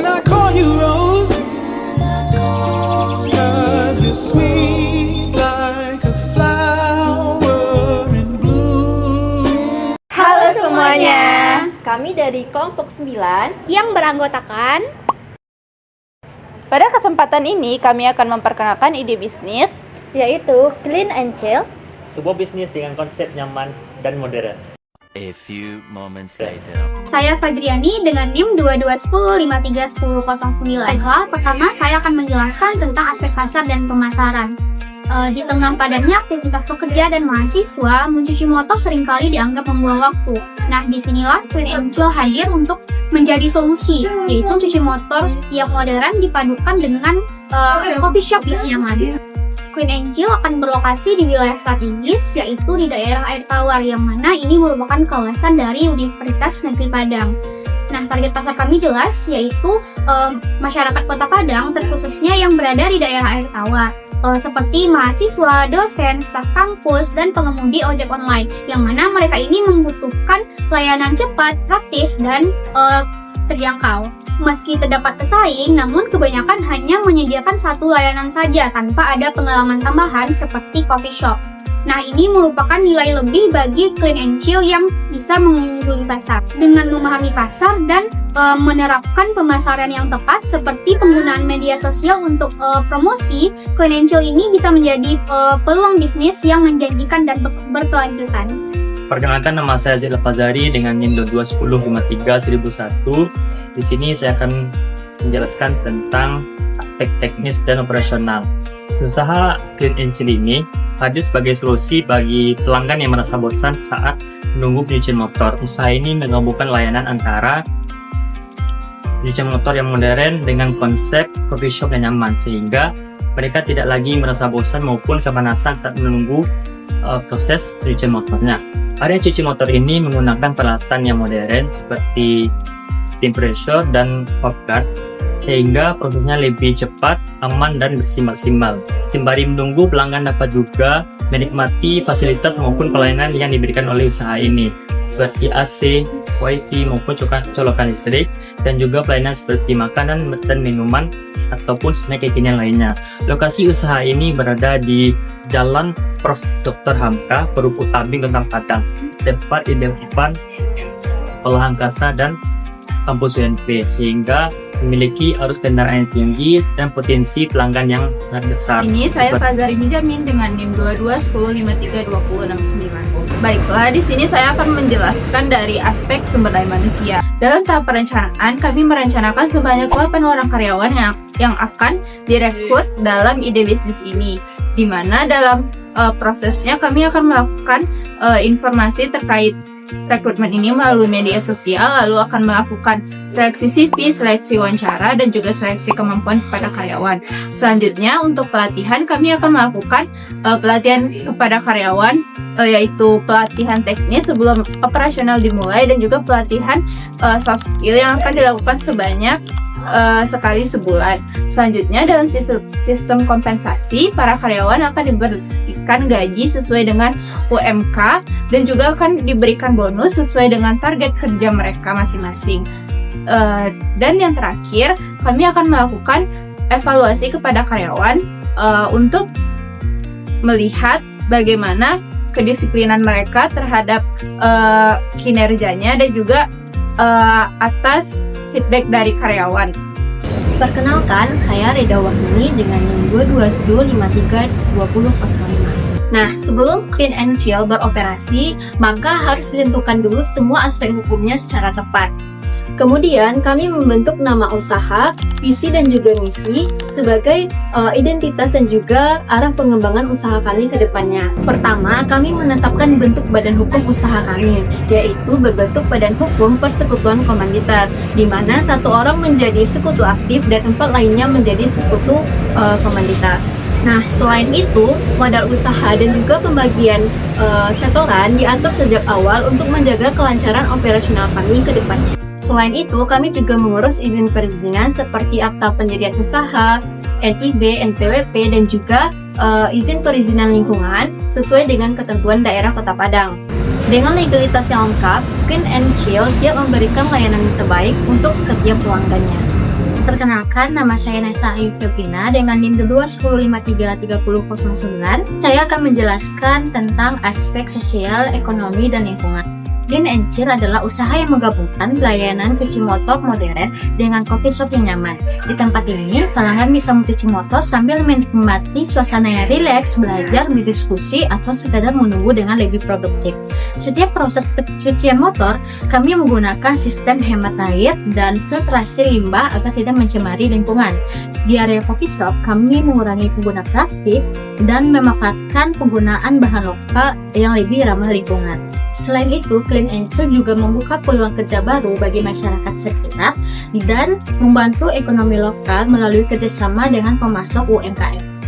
Can I call you Rose? 'Cause you're sweet like a flower in bloom. Halo semuanya, kami dari kelompok 9 yang beranggotakan. Pada kesempatan ini kami akan memperkenalkan ide bisnis Yaitu Clean and Chill. Sebuah bisnis dengan konsep nyaman dan modern. A few moments later. Saya Fajriani dengan NIM 2210531009. Baiklah, pertama saya akan menjelaskan tentang aspek pasar dan pemasaran. Di tengah padatnya aktivitas pekerja dan mahasiswa, mencuci motor seringkali dianggap membuang waktu. Nah, disinilah Clean and Chill hadir untuk menjadi solusi, yaitu cuci motor yang modern dipadukan dengan coffee shop yang nyaman. Clean and Chill akan berlokasi di wilayah strategis, yaitu di daerah Air Tawar, yang mana ini merupakan kawasan dari Universitas Negeri Padang. Nah, target pasar kami jelas, yaitu masyarakat Kota Padang, terkhususnya yang berada di daerah Air Tawar, seperti mahasiswa, dosen, staf kampus, dan pengemudi ojek online, yang mana mereka ini membutuhkan layanan cepat, praktis, dan terjangkau. Meski terdapat pesaing, namun kebanyakan hanya menyediakan satu layanan saja tanpa ada pengalaman tambahan seperti coffee shop. Nah, ini merupakan nilai lebih bagi Clean and Chill yang bisa mengungguli pasar. Dengan memahami pasar dan menerapkan pemasaran yang tepat seperti penggunaan media sosial untuk promosi, Clean and Chill ini bisa menjadi peluang bisnis yang menjanjikan dan berkelanjutan. Perkenalkan, nama saya Zil Fadari dengan NIM 2210531001. Di sini saya akan menjelaskan tentang aspek teknis dan operasional. Usaha Clean and Chill ini hadir sebagai solusi bagi pelanggan yang merasa bosan saat menunggu pencucian motor. Usaha ini menggabungkan layanan antara pencucian motor yang modern dengan konsep coffee shop yang nyaman, sehingga mereka tidak lagi merasa bosan maupun kepanasan saat menunggu proses pencucian motornya. Area cuci motor ini menggunakan peralatan yang modern seperti steam pressure dan hot guard, sehingga prosesnya lebih cepat, aman, dan bersih maksimal. Sembari menunggu, pelanggan dapat juga menikmati fasilitas maupun pelayanan yang diberikan oleh usaha ini, seperti AC, Wi-Fi maupun colokan listrik, dan juga pelayanan seperti makanan dan minuman ataupun snack kekinian lainnya. Lokasi usaha ini berada di Jalan Prof. Dr. Hamka, Perupuk Tabing, Kota Padang, tempat di depan Sekolah Angkasa dan Kampus UNP, sehingga memiliki arus kendaraan yang tinggi dan potensi pelanggan yang sangat besar. Ini saya Fazari Mijamin dengan NIM 2210532069. Baiklah, di sini saya akan menjelaskan dari aspek sumber daya manusia. Dalam tahap perencanaan, kami merencanakan sebanyak 8 orang karyawan yang akan direkrut dalam ide bisnis ini, di mana dalam prosesnya kami akan melakukan informasi terkait rekrutmen ini melalui media sosial, lalu akan melakukan seleksi CV, seleksi wawancara, dan juga seleksi kemampuan kepada karyawan. Selanjutnya, untuk pelatihan, kami akan melakukan pelatihan kepada karyawan, yaitu pelatihan teknis sebelum operasional dimulai, dan juga pelatihan soft skill yang akan dilakukan sebanyak sekali sebulan. Selanjutnya, dalam sistem kompensasi, para karyawan akan diberikan gaji sesuai dengan UMK dan juga akan diberikan bonus sesuai dengan target kerja mereka masing-masing. Dan yang terakhir, kami akan melakukan evaluasi kepada karyawan untuk melihat bagaimana kedisiplinan mereka terhadap kinerjanya dan juga atas feedback dari karyawan. Perkenalkan, saya Reda Wahyuni dengan NIM 2210532005. Nah, sebelum Clean and Chill beroperasi, maka harus ditentukan dulu semua aspek hukumnya secara tepat. Kemudian, kami membentuk nama usaha, visi dan juga misi sebagai identitas dan juga arah pengembangan usaha kami ke depannya. Pertama, kami menetapkan bentuk badan hukum usaha kami, yaitu berbentuk badan hukum persekutuan komanditer, di mana satu orang menjadi sekutu aktif dan 4 lainnya menjadi sekutu komanditer. Nah, selain itu, modal usaha dan juga pembagian setoran diatur sejak awal untuk menjaga kelancaran operasional kami ke depannya. Selain itu, kami juga mengurus izin perizinan seperti akta pendirian usaha, NIB, NPWP, dan juga izin perizinan lingkungan sesuai dengan ketentuan daerah Kota Padang. Dengan legalitas yang lengkap, Clean and Chill siap memberikan layanan yang terbaik untuk setiap pelanggannya. Perkenalkan, nama saya Nesa Ayu Filipina dengan NIM 210533009. Saya akan menjelaskan tentang aspek sosial, ekonomi, dan lingkungan. Clean and Chill adalah usaha yang menggabungkan pelayanan cuci motor modern dengan coffee shop yang nyaman. Di tempat ini, pelanggan bisa mencuci motor sambil menikmati suasana yang rileks, belajar, berdiskusi, atau sekadar menunggu dengan lebih produktif. Setiap proses pencucian motor, kami menggunakan sistem hemat air dan filtrasi limbah agar tidak mencemari lingkungan. Di area coffee shop, kami mengurangi penggunaan plastik dan memanfaatkan penggunaan bahan lokal yang lebih ramah lingkungan. Selain itu, Clean and Chill juga membuka peluang kerja baru bagi masyarakat sekitar dan membantu ekonomi lokal melalui kerjasama dengan pemasok UMKM.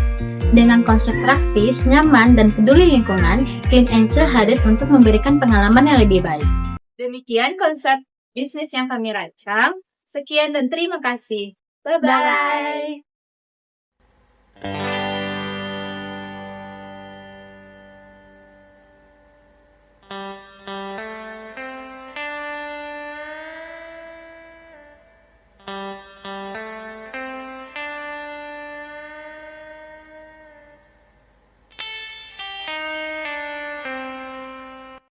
Dengan konsep praktis, nyaman, dan peduli lingkungan, Clean and Chill hadir untuk memberikan pengalaman yang lebih baik. Demikian konsep bisnis yang kami rancang. Sekian dan terima kasih. Bye-bye.